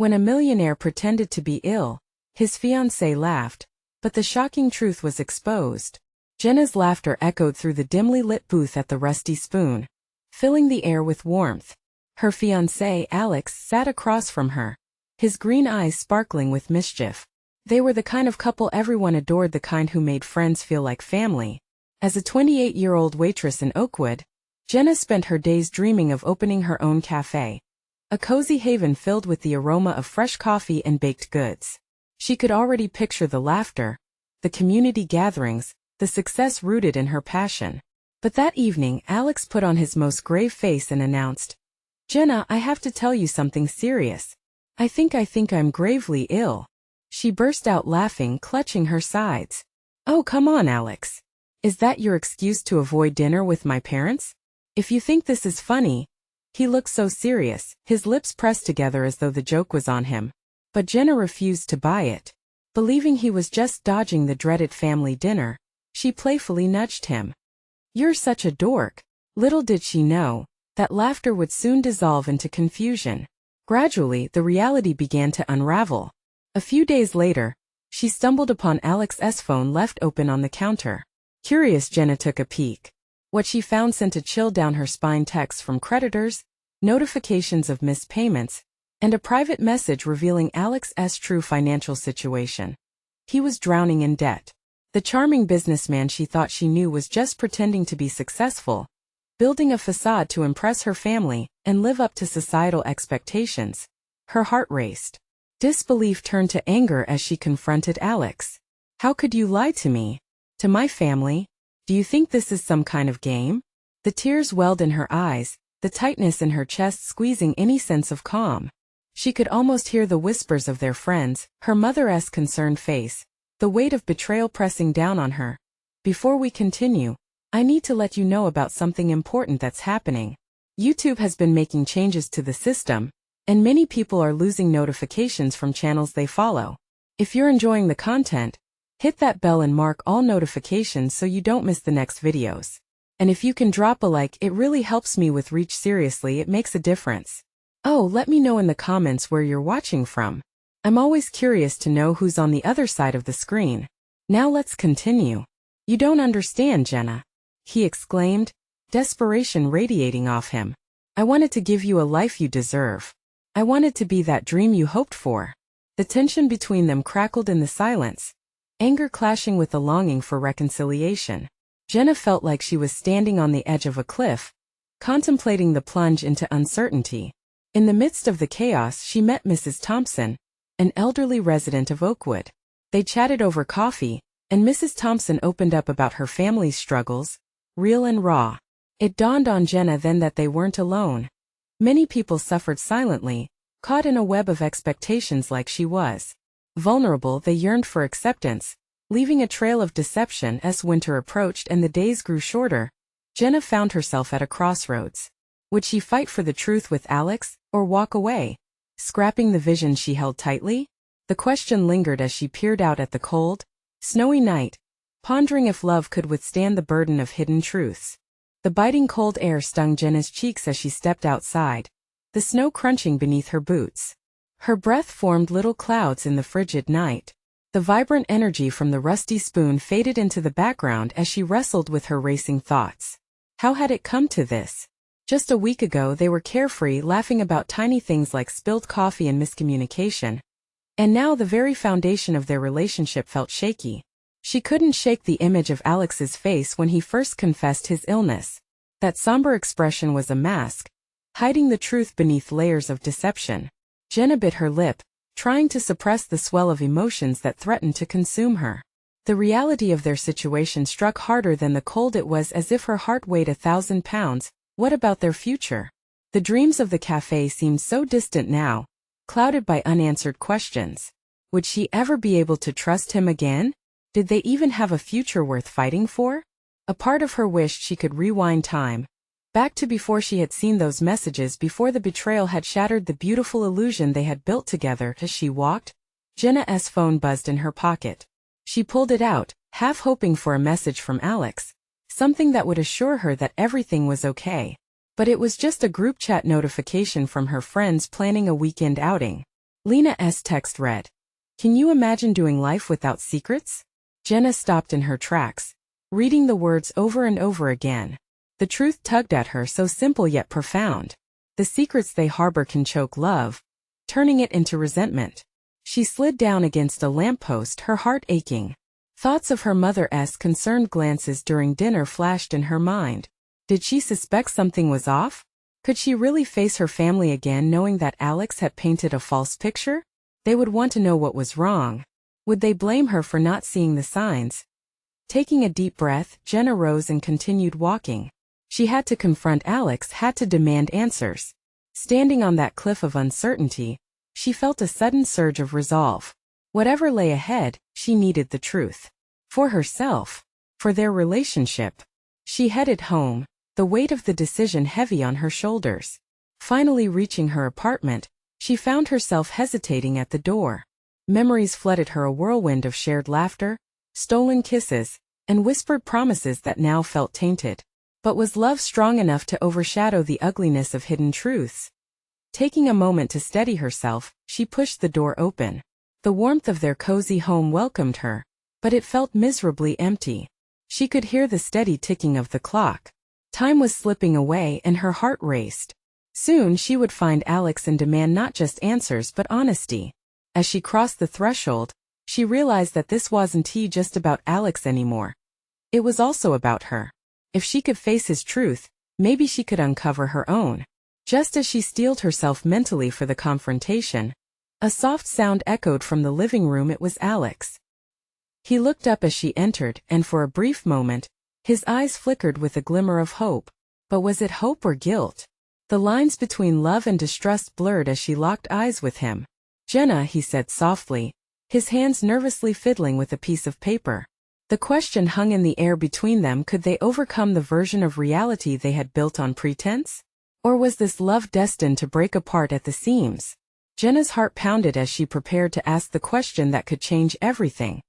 When a millionaire pretended to be ill, his fiancée laughed, but the shocking truth was exposed. Jenna's laughter echoed through the dimly lit booth at the Rusty Spoon, filling the air with warmth. Her fiancé, Alex, sat across from her, his green eyes sparkling with mischief. They were the kind of couple everyone adored, the kind who made friends feel like family. As a 28-year-old waitress in Oakwood, Jenna spent her days dreaming of opening her own café, a cozy haven filled with the aroma of fresh coffee and baked goods. She could already picture the laughter, the community gatherings, the success rooted in her passion. But that evening, Alex put on his most grave face and announced, "Jenna, I have to tell you something serious. I think I'm gravely ill." She burst out laughing, clutching her sides. "Oh, come on, Alex. Is that your excuse to avoid dinner with my parents? If you think this is funny." He looked so serious, his lips pressed together as though the joke was on him. But Jenna refused to buy it. Believing he was just dodging the dreaded family dinner, she playfully nudged him. "You're such a dork." Little did she know that laughter would soon dissolve into confusion. Gradually, the reality began to unravel. A few days later, she stumbled upon Alex's phone left open on the counter. Curious, Jenna took a peek. What she found sent a chill down her spine: texts from creditors, notifications of missed payments, and a private message revealing Alex's true financial situation. He was drowning in debt. The charming businessman she thought she knew was just pretending to be successful, building a facade to impress her family and live up to societal expectations. Her heart raced. Disbelief turned to anger as she confronted Alex. "How could you lie to me? To my family? Do you think this is some kind of game?" The tears welled in her eyes, the tightness in her chest squeezing any sense of calm. She could almost hear the whispers of their friends, her mother's concerned face, the weight of betrayal pressing down on her. "Before we continue, I need to let you know about something important that's happening. YouTube has been making changes to the system, and many people are losing notifications from channels they follow. If you're enjoying the content, hit that bell and mark all notifications so you don't miss the next videos. And if you can drop a like, it really helps me with reach. Seriously, it makes a difference. Oh, let me know in the comments where you're watching from. I'm always curious to know who's on the other side of the screen. Now let's continue." "You don't understand, Jenna," he exclaimed, desperation radiating off him. "I wanted to give you a life you deserve. I wanted to be that dream you hoped for." The tension between them crackled in the silence, anger clashing with the longing for reconciliation. Jenna felt like she was standing on the edge of a cliff, contemplating the plunge into uncertainty. In the midst of the chaos, she met Mrs. Thompson, an elderly resident of Oakwood. They chatted over coffee, and Mrs. Thompson opened up about her family's struggles, real and raw. It dawned on Jenna then that they weren't alone. Many people suffered silently, caught in a web of expectations like she was. Vulnerable, they yearned for acceptance, leaving a trail of deception. As winter approached and the days grew shorter, Jenna found herself at a crossroads. Would she fight for the truth with Alex, or walk away, scrapping the vision she held tightly? The question lingered as she peered out at the cold, snowy night, pondering if love could withstand the burden of hidden truths. The biting cold air stung Jenna's cheeks as she stepped outside, the snow crunching beneath her boots. Her breath formed little clouds in the frigid night. The vibrant energy from the Rusty Spoon faded into the background as she wrestled with her racing thoughts. How had it come to this? Just a week ago they were carefree, laughing about tiny things like spilled coffee and miscommunication. And now the very foundation of their relationship felt shaky. She couldn't shake the image of Alex's face when he first confessed his illness. That somber expression was a mask, hiding the truth beneath layers of deception. Jenna bit her lip, trying to suppress the swell of emotions that threatened to consume her. The reality of their situation struck harder than the cold. It was as if her heart weighed 1,000 pounds. What about their future? The dreams of the cafe seemed so distant now, clouded by unanswered questions. Would she ever be able to trust him again? Did they even have a future worth fighting for? A part of her wished she could rewind time, back to before she had seen those messages, before the betrayal had shattered the beautiful illusion they had built together. As she walked, Jenna's phone buzzed in her pocket. She pulled it out, half hoping for a message from Alex, something that would assure her that everything was okay. But it was just a group chat notification from her friends planning a weekend outing. Lena's text read. Can you imagine doing life without secrets? Jenna stopped in her tracks, reading the words over and over again. The truth tugged at her, so simple yet profound. The secrets they harbor can choke love, turning it into resentment. She slid down against a lamppost, her heart aching. Thoughts of her mother's concerned glances during dinner flashed in her mind. Did she suspect something was off? Could she really face her family again knowing that Alex had painted a false picture? They would want to know what was wrong. Would they blame her for not seeing the signs? Taking a deep breath, Jenna rose and continued walking. She had to confront Alex, had to demand answers. Standing on that cliff of uncertainty, she felt a sudden surge of resolve. Whatever lay ahead, she needed the truth. For herself. For their relationship. She headed home, the weight of the decision heavy on her shoulders. Finally reaching her apartment, she found herself hesitating at the door. Memories flooded her, a whirlwind of shared laughter, stolen kisses, and whispered promises that now felt tainted. But was love strong enough to overshadow the ugliness of hidden truths? Taking a moment to steady herself, she pushed the door open. The warmth of their cozy home welcomed her, but it felt miserably empty. She could hear the steady ticking of the clock. Time was slipping away and her heart raced. Soon she would find Alex and demand not just answers but honesty. As she crossed the threshold, she realized that this wasn't just about Alex anymore. It was also about her. If she could face his truth, maybe she could uncover her own. Just as she steeled herself mentally for the confrontation, a soft sound echoed from the living room. It was Alex. He looked up as she entered, and for a brief moment, his eyes flickered with a glimmer of hope. But was it hope or guilt? The lines between love and distrust blurred as she locked eyes with him. Jenna, he said softly, his hands nervously fiddling with a piece of paper. The question hung in the air between them: could they overcome the version of reality they had built on pretense? Or was this love destined to break apart at the seams? Jenna's heart pounded as she prepared to ask the question that could change everything.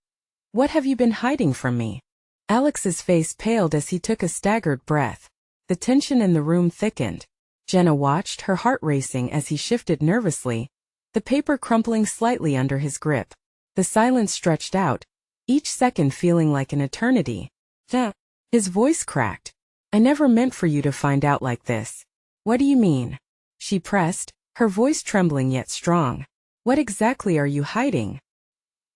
What have you been hiding from me? Alex's face paled as he took a staggered breath. The tension in the room thickened. Jenna watched, her heart racing as he shifted nervously, the paper crumpling slightly under his grip. The silence stretched out, each second feeling like an eternity. His voice cracked. I never meant for you to find out like this. What do you mean? She pressed, her voice trembling yet strong. What exactly are you hiding?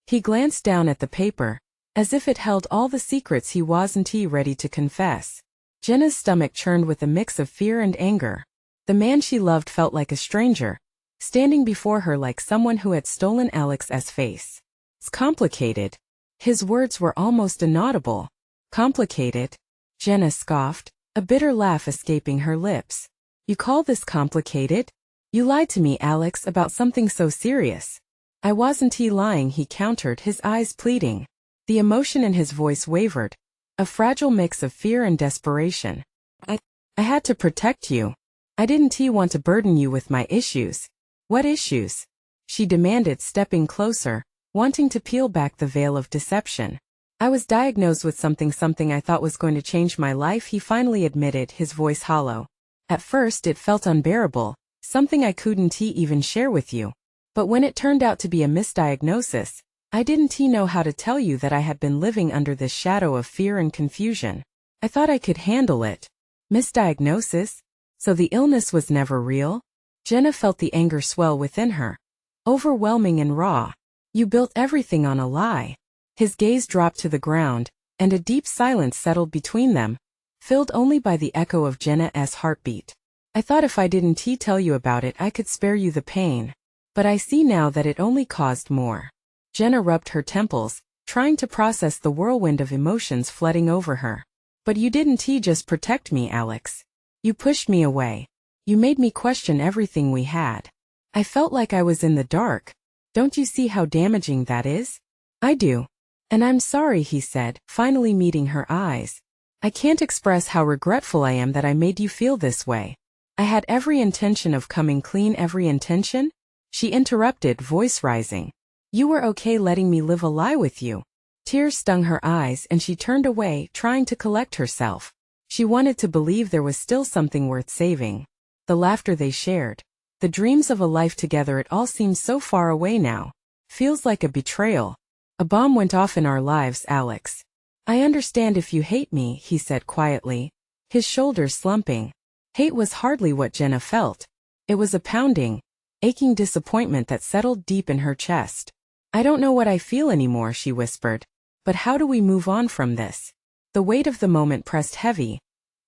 He glanced down at the paper, as if it held all the secrets he wasn't ready to confess. Jenna's stomach churned with a mix of fear and anger. The man she loved felt like a stranger, standing before her like someone who had stolen Alex's face. It's complicated. His words were almost inaudible. Complicated? Jenna scoffed, a bitter laugh escaping her lips. You call this complicated? You lied to me, Alex, about something so serious. I wasn't lying, he countered, his eyes pleading. The emotion in his voice wavered, a fragile mix of fear and desperation. I had to protect you. I didn't want to burden you with my issues. What issues? She demanded, stepping closer, wanting to peel back the veil of deception. I was diagnosed with something I thought was going to change my life, he finally admitted, his voice hollow. At first it felt unbearable, something I couldn't even share with you. But when it turned out to be a misdiagnosis, I didn't know how to tell you that I had been living under this shadow of fear and confusion. I thought I could handle it. Misdiagnosis? So the illness was never real? Jenna felt the anger swell within her. Overwhelming and raw. You built everything on a lie. His gaze dropped to the ground, and a deep silence settled between them, filled only by the echo of Jenna's heartbeat. I thought if I didn't tell you about it I could spare you the pain. But I see now that it only caused more. Jenna rubbed her temples, trying to process the whirlwind of emotions flooding over her. But you didn't just protect me, Alex. You pushed me away. You made me question everything we had. I felt like I was in the dark. Don't you see how damaging that is? I do. And I'm sorry, he said, finally meeting her eyes. I can't express how regretful I am that I made you feel this way. I had every intention of coming clean, every intention? She interrupted, voice rising. You were okay letting me live a lie with you. Tears stung her eyes and she turned away, trying to collect herself. She wanted to believe there was still something worth saving. The laughter they shared. The dreams of a life together, it all seems so far away now. Feels like a betrayal. A bomb went off in our lives, Alex. I understand if you hate me, he said quietly, his shoulders slumping. Hate was hardly what Jenna felt. It was a pounding, aching disappointment that settled deep in her chest. I don't know what I feel anymore, she whispered. But how do we move on from this? The weight of the moment pressed heavy,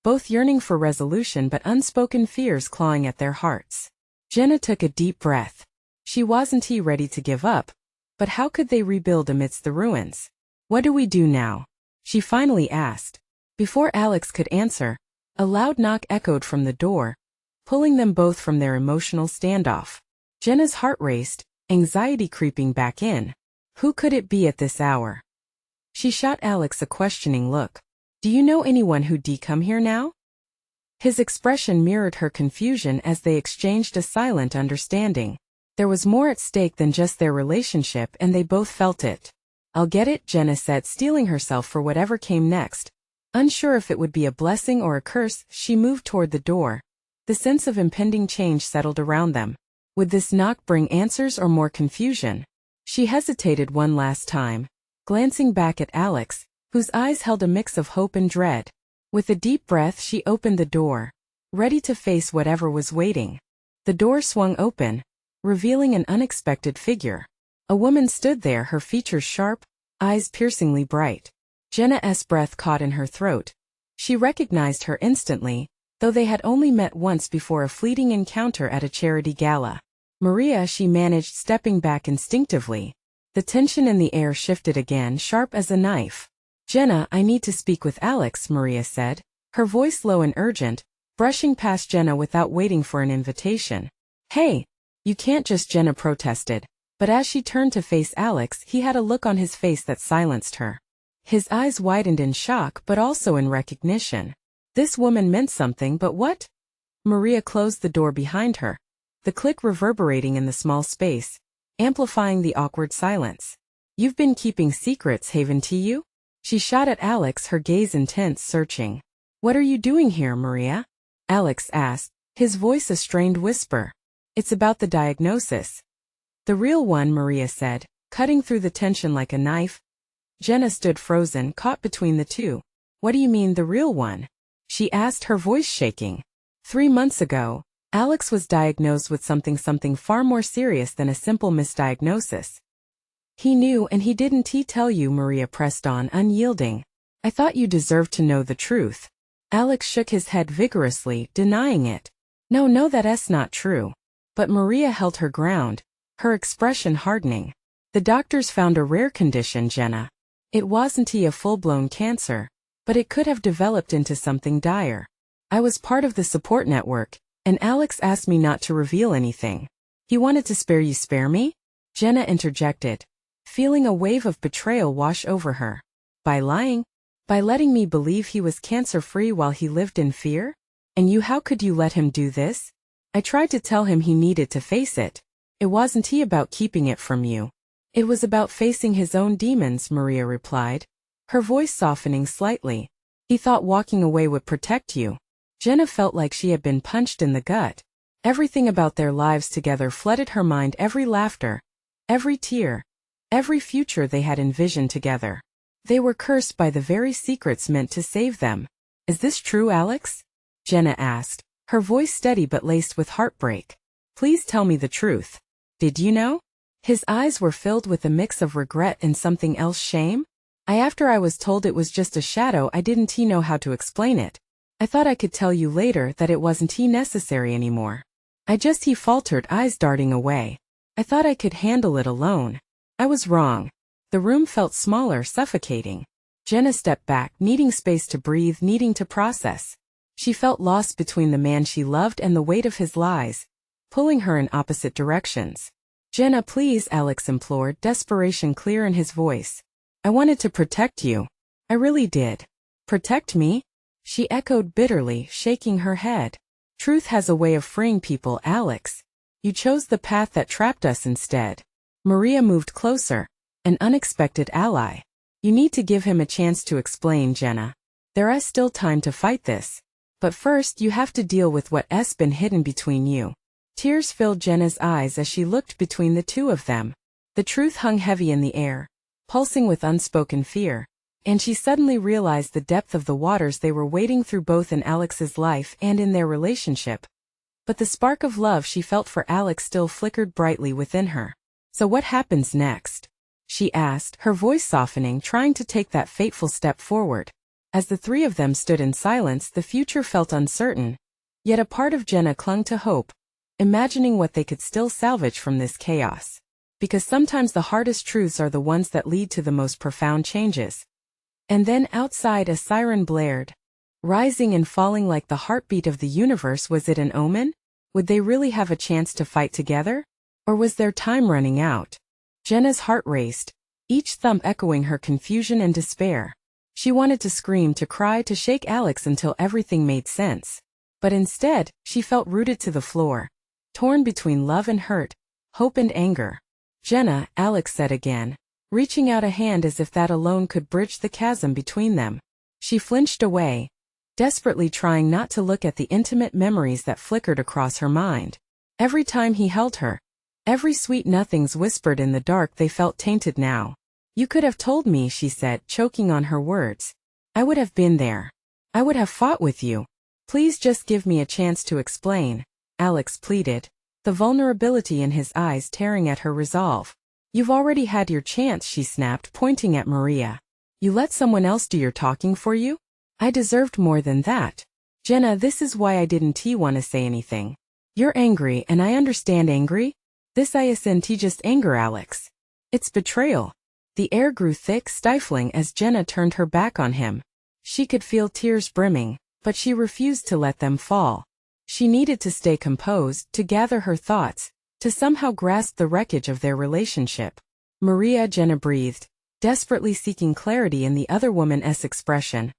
both yearning for resolution but unspoken fears clawing at their hearts. Jenna took a deep breath. She wasn't ready to give up, but how could they rebuild amidst the ruins? What do we do now? She finally asked. Before Alex could answer, a loud knock echoed from the door, pulling them both from their emotional standoff. Jenna's heart raced, anxiety creeping back in. Who could it be at this hour? She shot Alex a questioning look. Do you know anyone who'd come here now? His expression mirrored her confusion as they exchanged a silent understanding. There was more at stake than just their relationship, and they both felt it. I'll get it, Jenna said, steeling herself for whatever came next. Unsure if it would be a blessing or a curse, she moved toward the door. The sense of impending change settled around them. Would this knock bring answers or more confusion? She hesitated one last time, glancing back at Alex, whose eyes held a mix of hope and dread. With a deep breath, she opened the door, ready to face whatever was waiting. The door swung open, revealing an unexpected figure. A woman stood there, her features sharp, eyes piercingly bright. Jenna's breath caught in her throat. She recognized her instantly, though they had only met once before a fleeting encounter at a charity gala. Maria, she managed, stepping back instinctively. The tension in the air shifted again, sharp as a knife. Jenna, I need to speak with Alex, Maria said, her voice low and urgent, brushing past Jenna without waiting for an invitation. Hey, you can't just, Jenna protested, but as she turned to face Alex, he had a look on his face that silenced her. His eyes widened in shock but also in recognition. This woman meant something, but what? Maria closed the door behind her, the click reverberating in the small space, amplifying the awkward silence. You've been keeping secrets, haven't you? She shot at Alex, her gaze intense, searching. What are you doing here, Maria? Alex asked, his voice a strained whisper. It's about the diagnosis. The real one, Maria said, cutting through the tension like a knife. Jenna stood frozen, caught between the two. What do you mean, the real one? She asked, her voice shaking. 3 months ago, Alex was diagnosed with something far more serious than a simple misdiagnosis. He knew, and he didn't tell you, Maria pressed on, unyielding. I thought you deserved to know the truth. Alex shook his head vigorously, denying it. No, that's not true. But Maria held her ground, her expression hardening. The doctors found a rare condition, Jenna. It wasn't a full-blown cancer, but it could have developed into something dire. I was part of the support network, and Alex asked me not to reveal anything. He wanted to spare you. Spare me? Jenna interjected, feeling a wave of betrayal wash over her. By lying? By letting me believe he was cancer-free while he lived in fear? And you, how could you let him do this? I tried to tell him he needed to face it. It wasn't about keeping it from you. It was about facing his own demons, Maria replied, her voice softening slightly. He thought walking away would protect you. Jenna felt like she had been punched in the gut. Everything about their lives together flooded her mind, every laughter, every tear, every future they had envisioned together. They were cursed by the very secrets meant to save them. Is this true, Alex? Jenna asked, her voice steady but laced with heartbreak. Please tell me the truth. Did you know? His eyes were filled with a mix of regret and something else, shame. After I was told it was just a shadow, I didn't know how to explain it. I thought I could tell you later that it wasn't necessary anymore. He faltered, eyes darting away. I thought I could handle it alone. I was wrong. The room felt smaller, suffocating. Jenna stepped back, needing space to breathe, needing to process. She felt lost between the man she loved and the weight of his lies, pulling her in opposite directions. Jenna, please, Alex implored, desperation clear in his voice. I wanted to protect you. I really did. Protect me? She echoed bitterly, shaking her head. Truth has a way of freeing people, Alex. You chose the path that trapped us instead. Maria moved closer, an unexpected ally. You need to give him a chance to explain, Jenna. There is still time to fight this. But first you have to deal with what's been hidden between you Tears filled Jenna's eyes as she looked between the two of them. The truth hung heavy in the air, pulsing with unspoken fear, and she suddenly realized the depth of the waters they were wading through both in Alex's life and in their relationship. But the spark of love she felt for Alex still flickered brightly within her. "So what happens next?" she asked, her voice softening, trying to take that fateful step forward. As the three of them stood in silence, the future felt uncertain. Yet a part of Jenna clung to hope, imagining what they could still salvage from this chaos. Because sometimes the hardest truths are the ones that lead to the most profound changes. And then outside a siren blared, rising and falling like the heartbeat of the universe. Was it an omen? Would they really have a chance to fight together? Or was their time running out? Jenna's heart raced, each thump echoing her confusion and despair. She wanted to scream, to cry, to shake Alex until everything made sense. But instead, she felt rooted to the floor, torn between love and hurt, hope and anger. "Jenna," Alex said again, reaching out a hand as if that alone could bridge the chasm between them. She flinched away, desperately trying not to look at the intimate memories that flickered across her mind. Every time he held her, every sweet nothings whispered in the dark, they felt tainted now. "You could have told me," she said, choking on her words. "I would have been there. I would have fought with you. Please just give me a chance to explain," Alex pleaded, the vulnerability in his eyes tearing at her resolve. "You've already had your chance," she snapped, pointing at Maria. "You let someone else do your talking for you? I deserved more than that. Jenna, this is why I didn't want to say anything. You're angry, and I understand angry. This isn't just anger, Alex. It's betrayal." The air grew thick, stifling as Jenna turned her back on him. She could feel tears brimming, but she refused to let them fall. She needed to stay composed, to gather her thoughts, to somehow grasp the wreckage of their relationship. "Maria," Jenna breathed, desperately seeking clarity in the other woman's expression.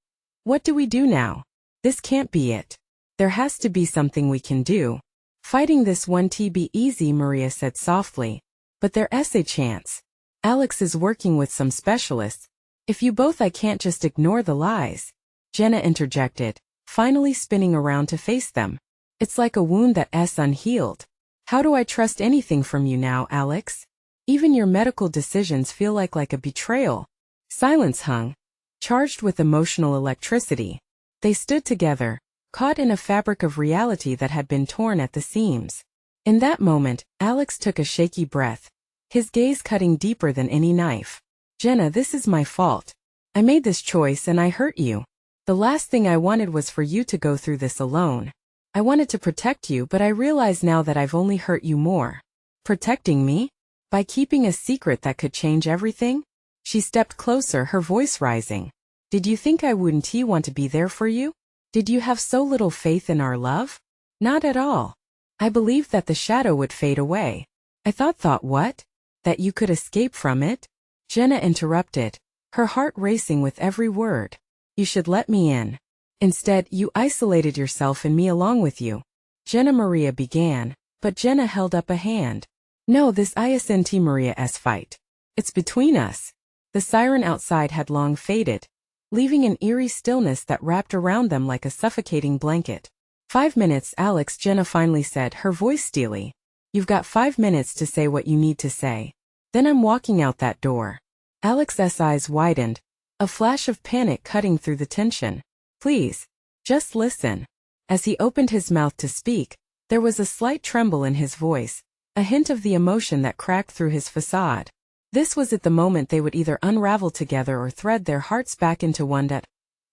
"What do we do now? This can't be it. There has to be something we can do. Fighting this won't be easy," Maria said softly. "But there's a chance. Alex is working with some specialists. If you both, I can't just ignore the lies," Jenna interjected, finally spinning around to face them. "It's like a wound that's unhealed. How do I trust anything from you now, Alex? Even your medical decisions feel like a betrayal." Silence hung, charged with emotional electricity. They stood together, caught in a fabric of reality that had been torn at the seams. In that moment, Alex took a shaky breath, his gaze cutting deeper than any knife. "Jenna, this is my fault. I made this choice and I hurt you. The last thing I wanted was for you to go through this alone. I wanted to protect you, but I realize now that I've only hurt you more." "Protecting me? By keeping a secret that could change everything?" She stepped closer, her voice rising. "Did you think I wouldn't want to be there for you? Did you have so little faith in our love?" "Not at all. I believed that the shadow would fade away. I thought what? That you could escape from it?" Jenna interrupted, her heart racing with every word. "You should let me in. Instead, you isolated yourself and me along with you." Jenna Maria began, but Jenna held up a hand. "No, this isn't Maria's fight. It's between us." The siren outside had long faded, leaving an eerie stillness that wrapped around them like a suffocating blanket. "5 minutes, Alex," Jenna finally said, her voice steely. "You've got 5 minutes to say what you need to say. Then I'm walking out that door." Alex's eyes widened, a flash of panic cutting through the tension. "Please, just listen." As he opened his mouth to speak, there was a slight tremble in his voice, a hint of the emotion that cracked through his facade. This was at the moment they would either unravel together or thread their hearts back into one.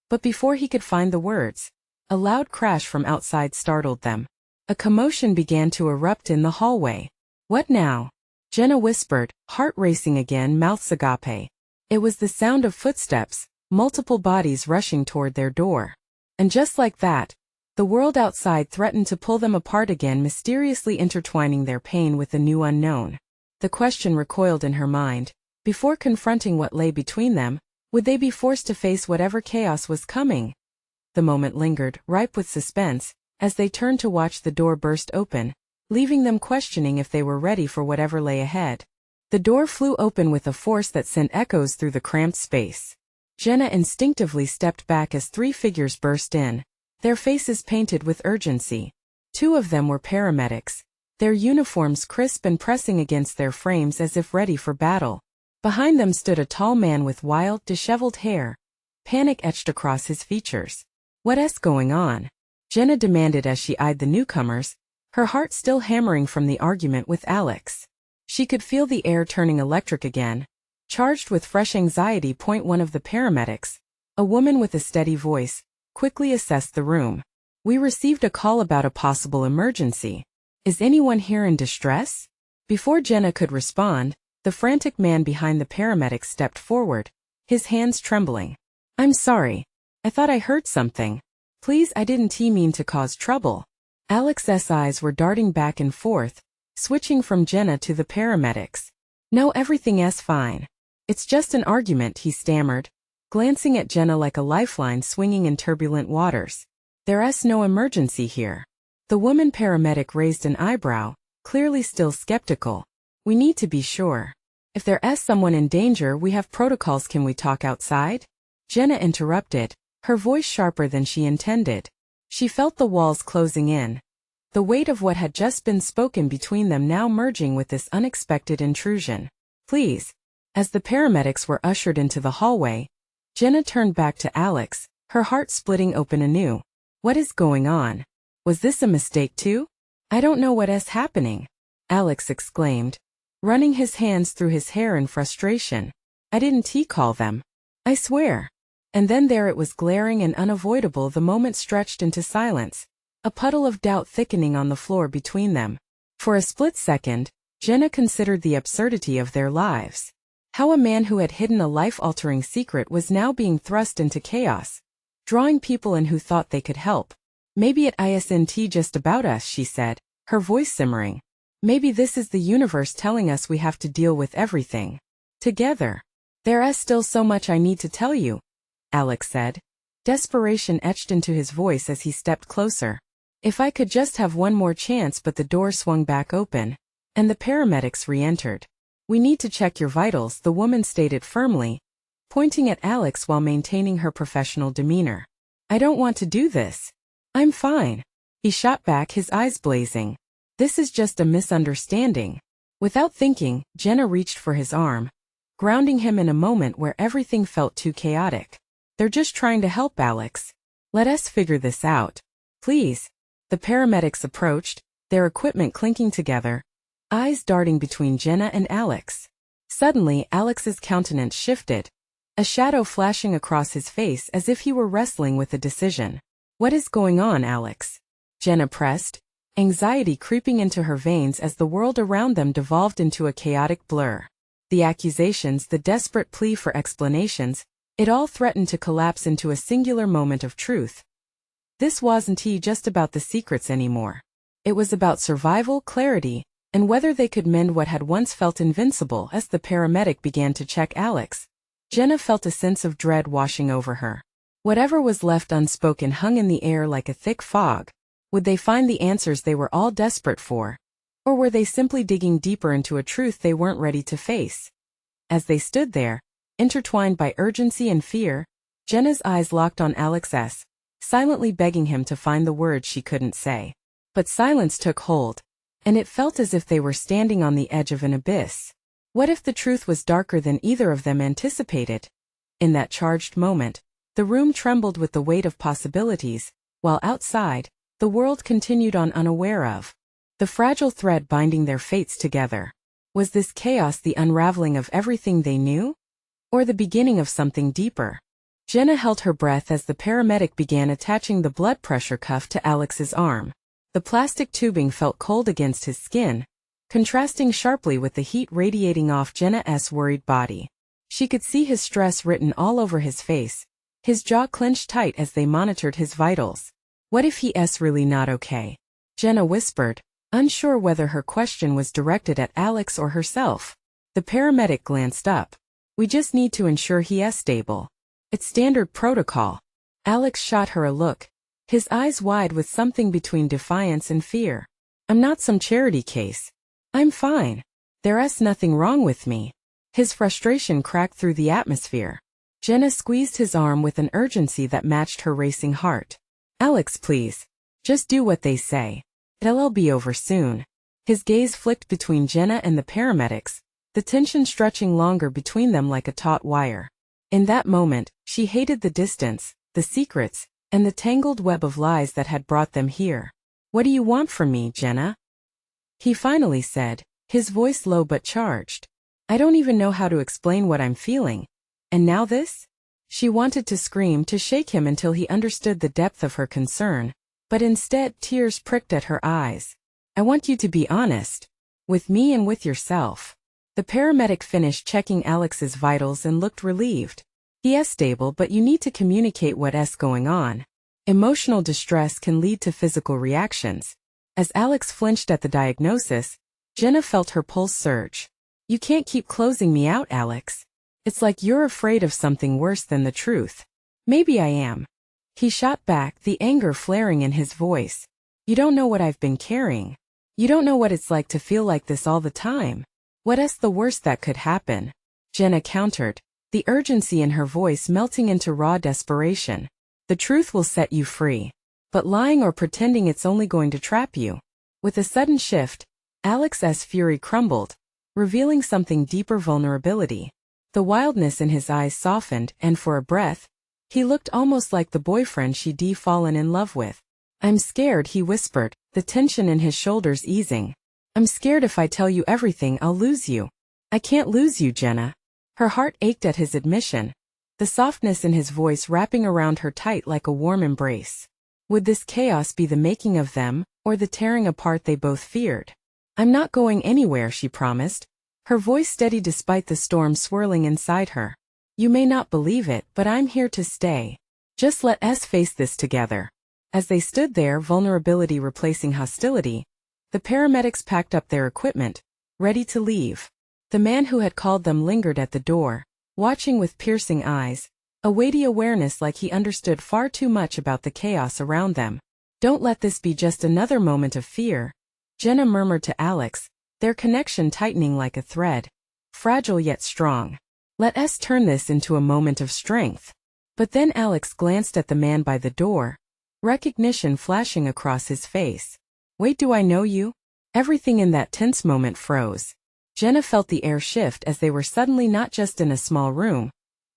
But before he could find the words, a loud crash from outside startled them. A commotion began to erupt in the hallway. "What now?" Jenna whispered, heart racing again, mouths agape. It was the sound of footsteps, multiple bodies rushing toward their door. And just like that, the world outside threatened to pull them apart again, mysteriously intertwining their pain with the new unknown. The question recoiled in her mind. Before confronting what lay between them, would they be forced to face whatever chaos was coming? The moment lingered, ripe with suspense, as they turned to watch the door burst open, leaving them questioning if they were ready for whatever lay ahead. The door flew open with a force that sent echoes through the cramped space. Jenna instinctively stepped back as 3 figures burst in, their faces painted with urgency. 2 of them were paramedics, their uniforms crisp and pressing against their frames as if ready for battle. Behind them stood a tall man with wild, disheveled hair, panic etched across his features. "What's going on?" Jenna demanded as she eyed the newcomers, her heart still hammering from the argument with Alex. She could feel the air turning electric again, charged with fresh anxiety. One of the paramedics, a woman with a steady voice, quickly assessed the room. "We received a call about a possible emergency. Is anyone here in distress?" Before Jenna could respond, the frantic man behind the paramedics stepped forward, his hands trembling. "I'm sorry. I thought I heard something. Please, I didn't mean to cause trouble." Alex's eyes were darting back and forth, switching from Jenna to the paramedics. "No, everything's fine. It's just an argument," he stammered, glancing at Jenna like a lifeline swinging in turbulent waters. "There's no emergency here." The woman paramedic raised an eyebrow, clearly still skeptical. "We need to be sure. If there's someone in danger, we have protocols. Can we talk outside?" Jenna interrupted, her voice sharper than she intended. She felt the walls closing in, the weight of what had just been spoken between them now merging with this unexpected intrusion. "Please." As the paramedics were ushered into the hallway, Jenna turned back to Alex, her heart splitting open anew. "What is going on? Was this a mistake too?" "I don't know what's happening," Alex exclaimed, running his hands through his hair in frustration. "I didn't call them. I swear." And then there it was, glaring and unavoidable. The moment stretched into silence, a puddle of doubt thickening on the floor between them. For a split second, Jenna considered the absurdity of their lives. How a man who had hidden a life-altering secret was now being thrust into chaos, drawing people in who thought they could help. "Maybe it isn't just about us," she said, her voice simmering. "Maybe this is the universe telling us we have to deal with everything together." "There's still so much I need to tell you," Alex said, desperation etched into his voice as he stepped closer. "If I could just have one more chance." But the door swung back open, and the paramedics re-entered. "We need to check your vitals," the woman stated firmly, pointing at Alex while maintaining her professional demeanor. "I don't want to do this. I'm fine," he shot back, his eyes blazing. "This is just a misunderstanding." Without thinking, Jenna reached for his arm, grounding him in a moment where everything felt too chaotic. "They're just trying to help, Alex. Let us figure this out. Please." The paramedics approached, their equipment clinking together, eyes darting between Jenna and Alex. Suddenly, Alex's countenance shifted, a shadow flashing across his face as if he were wrestling with a decision. "What is going on, Alex?" Jenna pressed, anxiety creeping into her veins as the world around them devolved into a chaotic blur. The accusations, the desperate plea for explanations, it all threatened to collapse into a singular moment of truth. This wasn't just about the secrets anymore. It was about survival, clarity, and whether they could mend what had once felt invincible. As the paramedic began to check Alex, Jenna felt a sense of dread washing over her. Whatever was left unspoken hung in the air like a thick fog. Would they find the answers they were all desperate for? Or were they simply digging deeper into a truth they weren't ready to face? As they stood there, intertwined by urgency and fear, Jenna's eyes locked on Alex's, silently begging him to find the words she couldn't say. But silence took hold, and it felt as if they were standing on the edge of an abyss. What if the truth was darker than either of them anticipated? In that charged moment, the room trembled with the weight of possibilities, while outside, the world continued on unaware of the fragile thread binding their fates together. Was this chaos the unraveling of everything they knew? Or the beginning of something deeper? Jenna held her breath as the paramedic began attaching the blood pressure cuff to Alex's arm. The plastic tubing felt cold against his skin, contrasting sharply with the heat radiating off Jenna's worried body. She could see his stress written all over his face, his jaw clenched tight as they monitored his vitals. "What if he's really not okay?" Jenna whispered, unsure whether her question was directed at Alex or herself. The paramedic glanced up. "We just need to ensure he's stable. It's standard protocol." Alex shot her a look, his eyes wide with something between defiance and fear. "I'm not some charity case. I'm fine. There's nothing wrong with me." His frustration cracked through the atmosphere. Jenna squeezed his arm with an urgency that matched her racing heart. "Alex, please. Just do what they say. It'll all be over soon." His gaze flicked between Jenna and the paramedics, the tension stretching longer between them like a taut wire. In that moment, she hated the distance, the secrets, and the tangled web of lies that had brought them here. "What do you want from me, Jenna?" he finally said, his voice low but charged. "I don't even know how to explain what I'm feeling. And now this?" She wanted to scream, to shake him until he understood the depth of her concern, but instead tears pricked at her eyes. "I want you to be honest. With me and with yourself." The paramedic finished checking Alex's vitals and looked relieved. "He's stable, but you need to communicate what's going on. Emotional distress can lead to physical reactions." As Alex flinched at the diagnosis, Jenna felt her pulse surge. "You can't keep closing me out, Alex. It's like you're afraid of something worse than the truth." "Maybe I am." He shot back, the anger flaring in his voice. "You don't know what I've been carrying. You don't know what it's like to feel like this all the time. What's the worst that could happen?" Jenna countered, the urgency in her voice melting into raw desperation. "The truth will set you free. But lying or pretending it's only going to trap you." With a sudden shift, Alex's fury crumbled, revealing something deeper: vulnerability. The wildness in his eyes softened, and for a breath, he looked almost like the boyfriend she'd fallen in love with. "I'm scared," he whispered, the tension in his shoulders easing. "I'm scared if I tell you everything I'll lose you." "I can't lose you, Jenna." Her heart ached at his admission, the softness in his voice wrapping around her tight like a warm embrace. Would this chaos be the making of them, or the tearing apart they both feared? "I'm not going anywhere," she promised, her voice steady despite the storm swirling inside her. "You may not believe it, but I'm here to stay. Just let us face this together." As they stood there, vulnerability replacing hostility, the paramedics packed up their equipment, ready to leave. The man who had called them lingered at the door, watching with piercing eyes, a weighty awareness like he understood far too much about the chaos around them. "Don't let this be just another moment of fear," Jenna murmured to Alex, their connection tightening like a thread. "Fragile yet strong. Let us turn this into a moment of strength." But then Alex glanced at the man by the door, recognition flashing across his face. "Wait, do I know you?" Everything in that tense moment froze. Jenna felt the air shift as they were suddenly not just in a small room,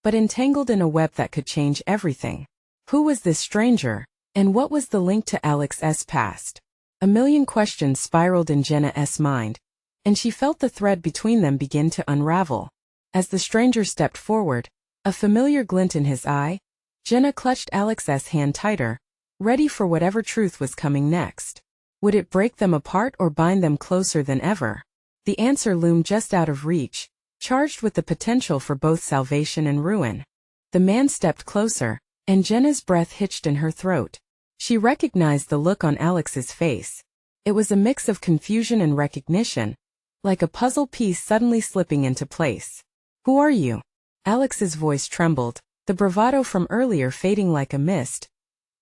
but entangled in a web that could change everything. Who was this stranger, and what was the link to Alex's past? A million questions spiraled in Jenna's mind, and she felt the thread between them begin to unravel. As the stranger stepped forward, a familiar glint in his eye, Jenna clutched Alex's hand tighter, ready for whatever truth was coming next. Would it break them apart or bind them closer than ever? The answer loomed just out of reach, charged with the potential for both salvation and ruin. The man stepped closer, and Jenna's breath hitched in her throat. She recognized the look on Alex's face. It was a mix of confusion and recognition, like a puzzle piece suddenly slipping into place. "Who are you?" Alex's voice trembled, the bravado from earlier fading like a mist.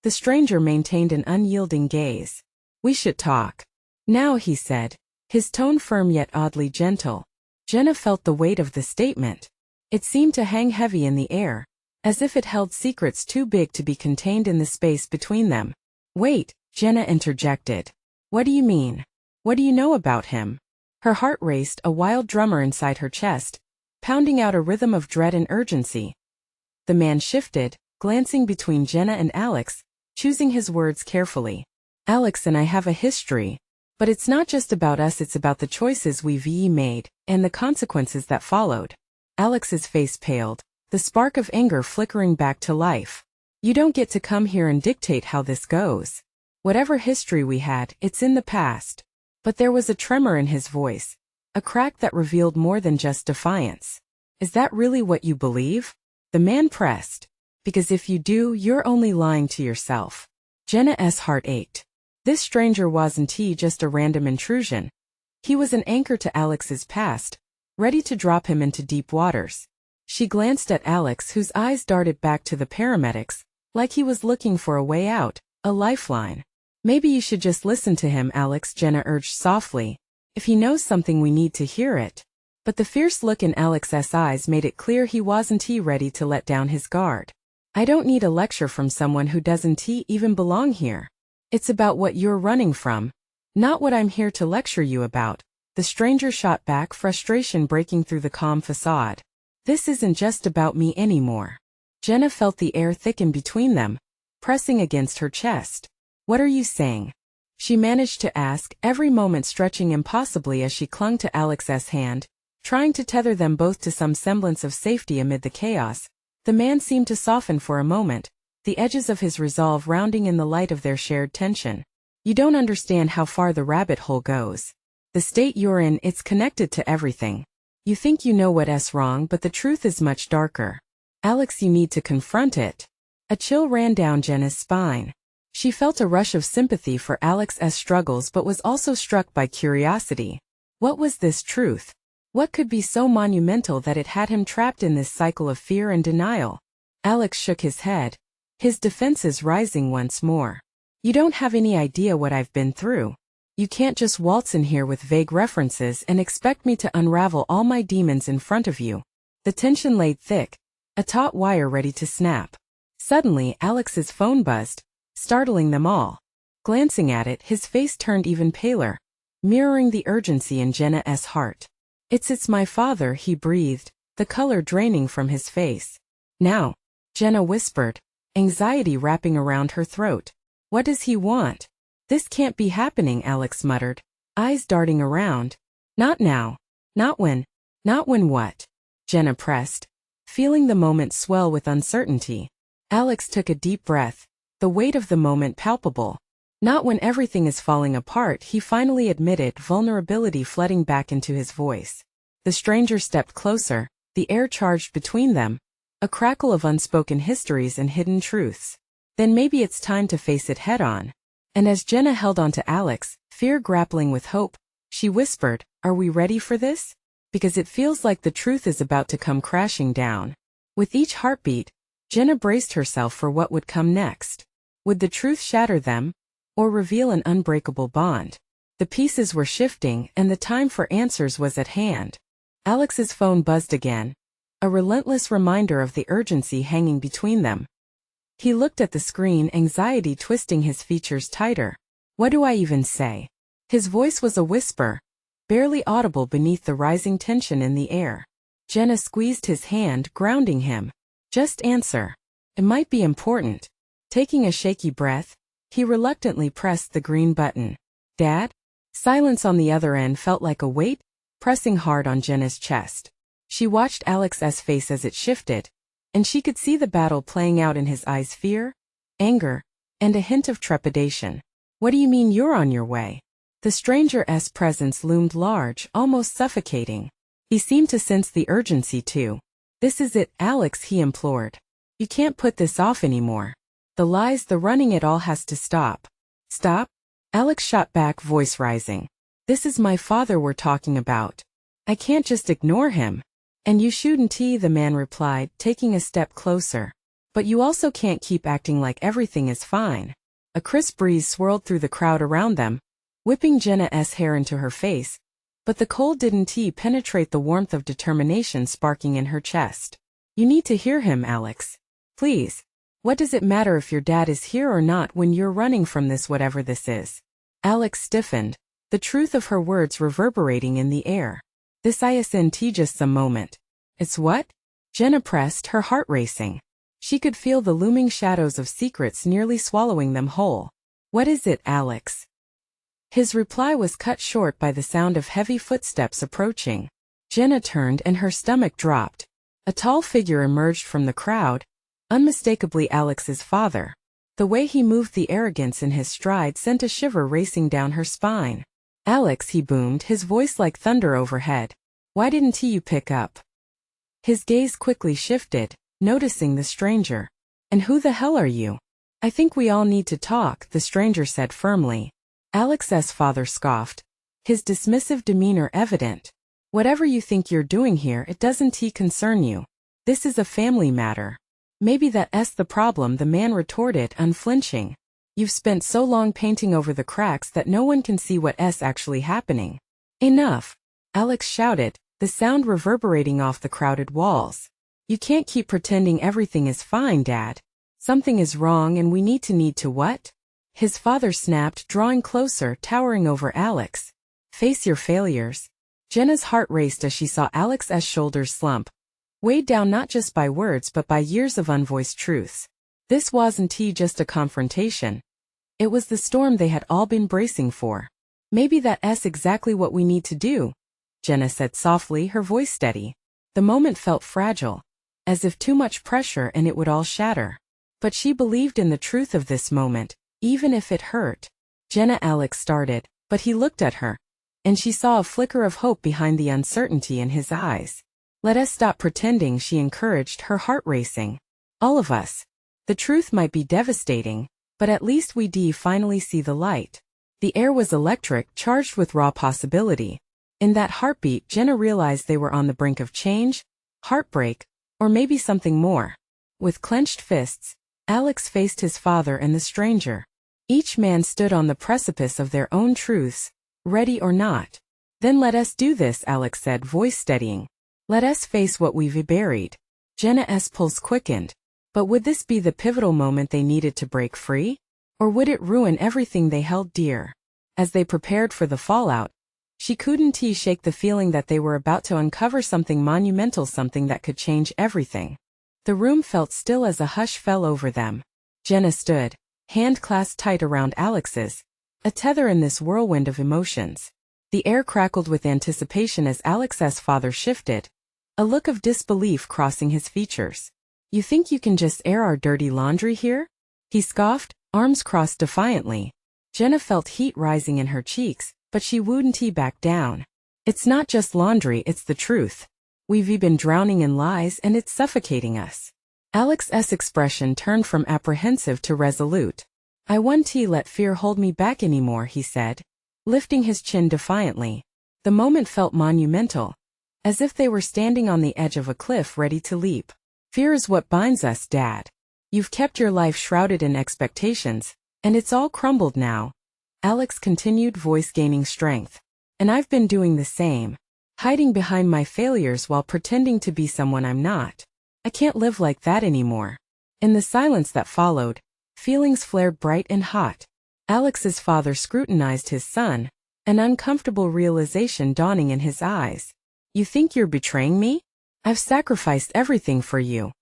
The stranger maintained an unyielding gaze. "We should talk now," he said, his tone firm yet oddly gentle. Jenna felt the weight of the statement. It seemed to hang heavy in the air, as if it held secrets too big to be contained in the space between them. "Wait," Jenna interjected. "What do you mean? What do you know about him?" Her heart raced, a wild drummer inside her chest, pounding out a rhythm of dread and urgency. The man shifted, glancing between Jenna and Alex, choosing his words carefully. "Alex and I have a history. But it's not just about us, it's about the choices we've made, and the consequences that followed." Alex's face paled, the spark of anger flickering back to life. "You don't get to come here and dictate how this goes. Whatever history we had, it's in the past." But there was a tremor in his voice, a crack that revealed more than just defiance. "Is that really what you believe?" the man pressed. "Because if you do, you're only lying to yourself." Jenna's heart ached. This stranger wasn't just a random intrusion. He was an anchor to Alex's past, ready to drop him into deep waters. She glanced at Alex, whose eyes darted back to the paramedics, like he was looking for a way out, a lifeline. "Maybe you should just listen to him, Alex," Jenna urged softly. "If he knows something, we need to hear it." But the fierce look in Alex's eyes made it clear he wasn't ready to let down his guard. "I don't need a lecture from someone who doesn't even belong here. It's about what you're running from." Not what I'm here to lecture you about. The stranger shot back, frustration breaking through the calm facade. This isn't just about me anymore. Jenna felt the air thicken between them, pressing against her chest. What are you saying? She managed to ask, every moment stretching impossibly as she clung to Alex's hand, trying to tether them both to some semblance of safety amid the chaos. The man seemed to soften for a moment, the edges of his resolve rounding in the light of their shared tension. You don't understand how far the rabbit hole goes. The state you're in, it's connected to everything. You think you know what's wrong, but the truth is much darker. Alex, you need to confront it. A chill ran down Jenna's spine. She felt a rush of sympathy for Alex's struggles but was also struck by curiosity. What was this truth? What could be so monumental that it had him trapped in this cycle of fear and denial? Alex shook his head, his defenses rising once more. You don't have any idea what I've been through. You can't just waltz in here with vague references and expect me to unravel all my demons in front of you. The tension laid thick, a taut wire ready to snap. Suddenly, Alex's phone buzzed, startling them all. Glancing at it, his face turned even paler, mirroring the urgency in Jenna's heart. It's my father, he breathed, the color draining from his face. Now, Jenna whispered, anxiety wrapping around her throat. What does he want? This can't be happening, Alex muttered, eyes darting around. Not now. Not when what? Jenna pressed, feeling the moment swell with uncertainty. Alex took a deep breath, the weight of the moment palpable. Not when everything is falling apart, he finally admitted, vulnerability flooding back into his voice. The stranger stepped closer, the air charged between them, a crackle of unspoken histories and hidden truths. Then maybe it's time to face it head on. And as Jenna held on to Alex, fear grappling with hope, she whispered, are we ready for this? Because it feels like the truth is about to come crashing down. With each heartbeat, Jenna braced herself for what would come next. Would the truth shatter them, or reveal an unbreakable bond? The pieces were shifting, and the time for answers was at hand. Alex's phone buzzed again, a relentless reminder of the urgency hanging between them. He looked at the screen, anxiety twisting his features tighter. What do I even say? His voice was a whisper, barely audible beneath the rising tension in the air. Jenna squeezed his hand, grounding him. Just answer. It might be important. Taking a shaky breath, he reluctantly pressed the green button. Dad? Silence on the other end felt like a weight, pressing hard on Jenna's chest. She watched Alex's face as it shifted, and she could see the battle playing out in his eyes: fear, anger, and a hint of trepidation. What do you mean you're on your way? The stranger's presence loomed large, almost suffocating. He seemed to sense the urgency too. This is it, Alex, he implored. You can't put this off anymore. The lies, the running, it all has to stop. Stop? Alex shot back, voice rising. This is my father we're talking about. I can't just ignore him. And you shouldn't, the man replied, taking a step closer. But you also can't keep acting like everything is fine. A crisp breeze swirled through the crowd around them, whipping Jenna's hair into her face, but the cold didn't penetrate the warmth of determination sparking in her chest. You need to hear him, Alex. Please. What does it matter if your dad is here or not when you're running from this, whatever this is? Alex stiffened, the truth of her words reverberating in the air. This isn't just some moment. It's what? Jenna pressed, her heart racing. She could feel the looming shadows of secrets nearly swallowing them whole. What is it, Alex? His reply was cut short by the sound of heavy footsteps approaching. Jenna turned and her stomach dropped. A tall figure emerged from the crowd, unmistakably Alex's father. The way he moved, the arrogance in his stride, sent a shiver racing down her spine. Alex, he boomed, his voice like thunder overhead. Why didn't you pick up? His gaze quickly shifted, noticing the stranger. And who the hell are you? I think we all need to talk, the stranger said firmly. Alex's father scoffed, his dismissive demeanor evident. Whatever you think you're doing here, it doesn't concern you. This is a family matter. Maybe that's the problem, the man retorted, unflinching. You've spent so long painting over the cracks that no one can see what's actually happening. Enough! Alex shouted, the sound reverberating off the crowded walls. You can't keep pretending everything is fine, Dad. Something is wrong and we need to what? His father snapped, drawing closer, towering over Alex. Face your failures. Jenna's heart raced as she saw Alex's shoulders slump, weighed down not just by words but by years of unvoiced truths. This wasn't just a confrontation. It was the storm they had all been bracing for. Maybe that's exactly what we need to do, Jenna said softly, her voice steady. The moment felt fragile, as if too much pressure and it would all shatter. But she believed in the truth of this moment, even if it hurt. Alex started, but he looked at her, and she saw a flicker of hope behind the uncertainty in his eyes. Let us stop pretending, she encouraged, her heart racing. All of us. The truth might be devastating, but at least we finally see the light. The air was electric, charged with raw possibility. In that heartbeat, Jenna realized they were on the brink of change, heartbreak, or maybe something more. With clenched fists, Alex faced his father and the stranger. Each man stood on the precipice of their own truths, ready or not. Then let us do this, Alex said, voice steadying. Let us face what we've buried. Jenna's pulse quickened. But would this be the pivotal moment they needed to break free? Or would it ruin everything they held dear? As they prepared for the fallout, she couldn't shake the feeling that they were about to uncover something monumental, something that could change everything. The room felt still as a hush fell over them. Jenna stood, hand clasped tight around Alex's, a tether in this whirlwind of emotions. The air crackled with anticipation as Alex's father shifted, a look of disbelief crossing his features. You think you can just air our dirty laundry here? He scoffed, arms crossed defiantly. Jenna felt heat rising in her cheeks, but she wouldn't back down. It's not just laundry, it's the truth. We've been drowning in lies and it's suffocating us. Alex's expression turned from apprehensive to resolute. I won't let fear hold me back anymore, he said, lifting his chin defiantly. The moment felt monumental, as if they were standing on the edge of a cliff ready to leap. Fear is what binds us, Dad. You've kept your life shrouded in expectations, and it's all crumbled now. Alex continued, voice gaining strength. And I've been doing the same, hiding behind my failures while pretending to be someone I'm not. I can't live like that anymore. In the silence that followed, feelings flared bright and hot. Alex's father scrutinized his son, an uncomfortable realization dawning in his eyes. You think you're betraying me? I've sacrificed everything for you.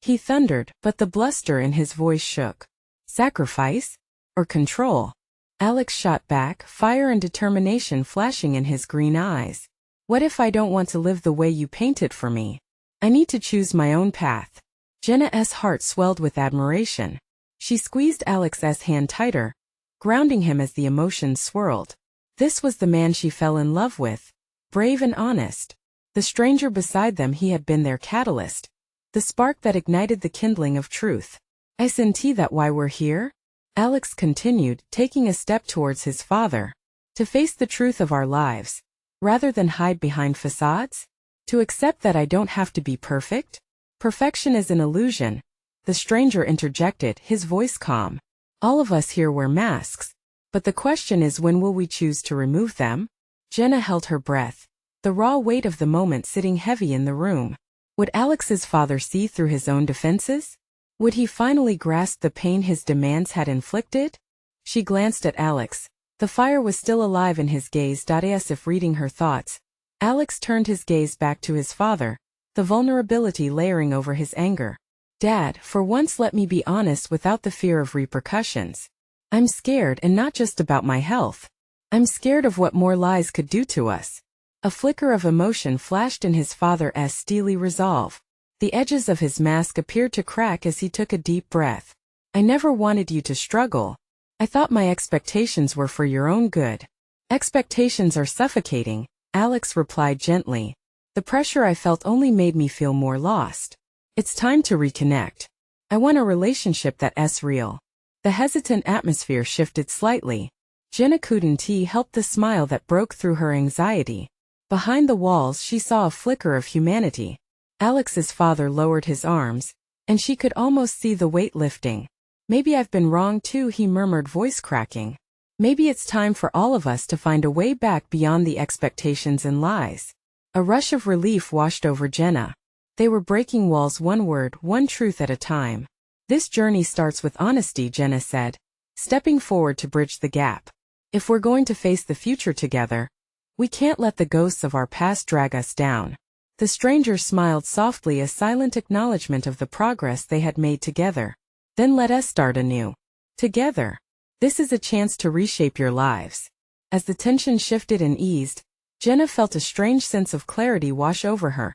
He thundered, but the bluster in his voice shook. Sacrifice? Or control? Alex shot back, fire and determination flashing in his green eyes. What if I don't want to live the way you painted for me? I need to choose my own path. Jenna's heart swelled with admiration. She squeezed Alex's hand tighter, grounding him as the emotions swirled. This was the man she fell in love with, brave and honest. The stranger beside them, he had been their catalyst, the spark that ignited the kindling of truth. Isn't that why we're here? Alex continued, taking a step towards his father. To face the truth of our lives, rather than hide behind facades? To accept that I don't have to be perfect? Perfection is an illusion. The stranger interjected, his voice calm. All of us here wear masks, but the question is, when will we choose to remove them? Jenna held her breath, the raw weight of the moment sitting heavy in the room. Would Alex's father see through his own defenses? Would he finally grasp the pain his demands had inflicted? She glanced at Alex. The fire was still alive in his gaze, as if reading her thoughts. Alex turned his gaze back to his father, the vulnerability layering over his anger. Dad, for once let me be honest without the fear of repercussions. I'm scared, and not just about my health. I'm scared of what more lies could do to us. A flicker of emotion flashed in his father's steely resolve. The edges of his mask appeared to crack as he took a deep breath. I never wanted you to struggle. I thought my expectations were for your own good. Expectations are suffocating, Alex replied gently. The pressure I felt only made me feel more lost. It's time to reconnect. I want a relationship that's real. The hesitant atmosphere shifted slightly. Jenna couldn't help the smile that broke through her anxiety. Behind the walls she saw a flicker of humanity. Alex's father lowered his arms, and she could almost see the weight lifting. Maybe I've been wrong too, he murmured, voice cracking. Maybe it's time for all of us to find a way back beyond the expectations and lies. A rush of relief washed over Jenna. They were breaking walls, one word, one truth at a time. This journey starts with honesty, Jenna said. stepping forward to bridge the gap. If we're going to face the future together, we can't let the ghosts of our past drag us down. The strangers smiled softly, a silent acknowledgement of the progress they had made together. Then let us start anew. Together. This is a chance to reshape your lives. As the tension shifted and eased, Jenna felt a strange sense of clarity wash over her,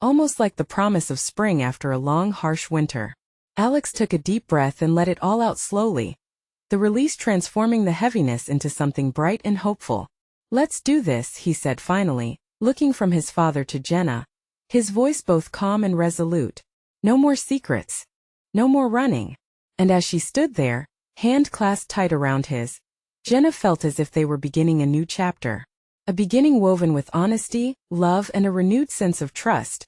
almost like the promise of spring after a long, harsh winter. Alex took a deep breath and let it all out slowly, the release transforming the heaviness into something bright and hopeful. "Let's do this," he said finally, looking from his father to Jenna, his voice both calm and resolute. "No more secrets. No more running." And as she stood there, hand clasped tight around his, Jenna felt as if they were beginning a new chapter. A beginning woven with honesty, love, and a renewed sense of trust.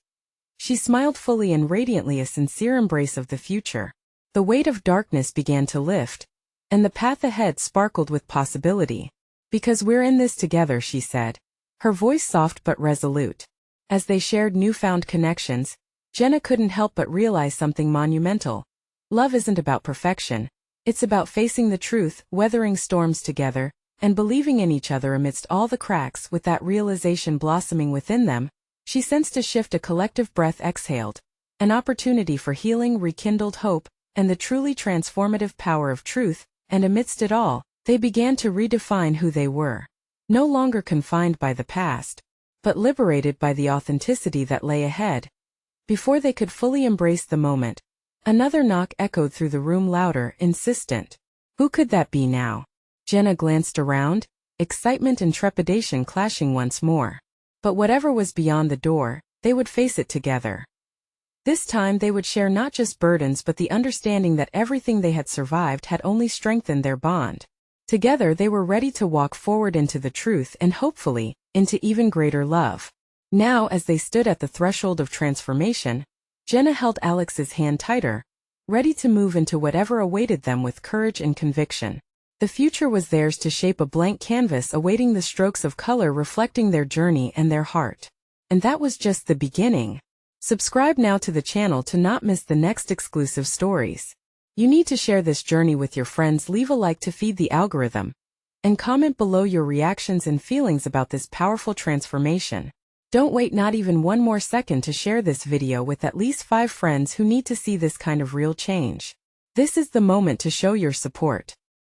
She smiled fully and radiantly, a sincere embrace of the future. The weight of darkness began to lift, and the path ahead sparkled with possibility. "Because we're in this together," she said, her voice soft but resolute. As they shared newfound connections, Jenna couldn't help but realize something monumental. Love isn't about perfection. It's about facing the truth, weathering storms together, and believing in each other amidst all the cracks. With that realization blossoming within them, she sensed a shift, a collective breath exhaled, an opportunity for healing, rekindled hope, and the truly transformative power of truth. And amidst it all, they began to redefine who they were. No longer confined by the past, but liberated by the authenticity that lay ahead. Before they could fully embrace the moment, another knock echoed through the room, louder, insistent. Who could that be now? Jenna glanced around, excitement and trepidation clashing once more. But whatever was beyond the door, they would face it together. This time they would share not just burdens but the understanding that everything they had survived had only strengthened their bond. Together they were ready to walk forward into the truth and hopefully, into even greater love. Now, as they stood at the threshold of transformation, Jenna held Alex's hand tighter, ready to move into whatever awaited them with courage and conviction. The future was theirs to shape, a blank canvas awaiting the strokes of color reflecting their journey and their heart. And that was just the beginning. Subscribe now to the channel to not miss the next exclusive stories. You need to share this journey with your friends, leave a like to feed the algorithm, and comment below your reactions and feelings about this powerful transformation. Don't wait not even one more second to share this video with at least 5 friends who need to see this kind of real change. This is the moment to show your support.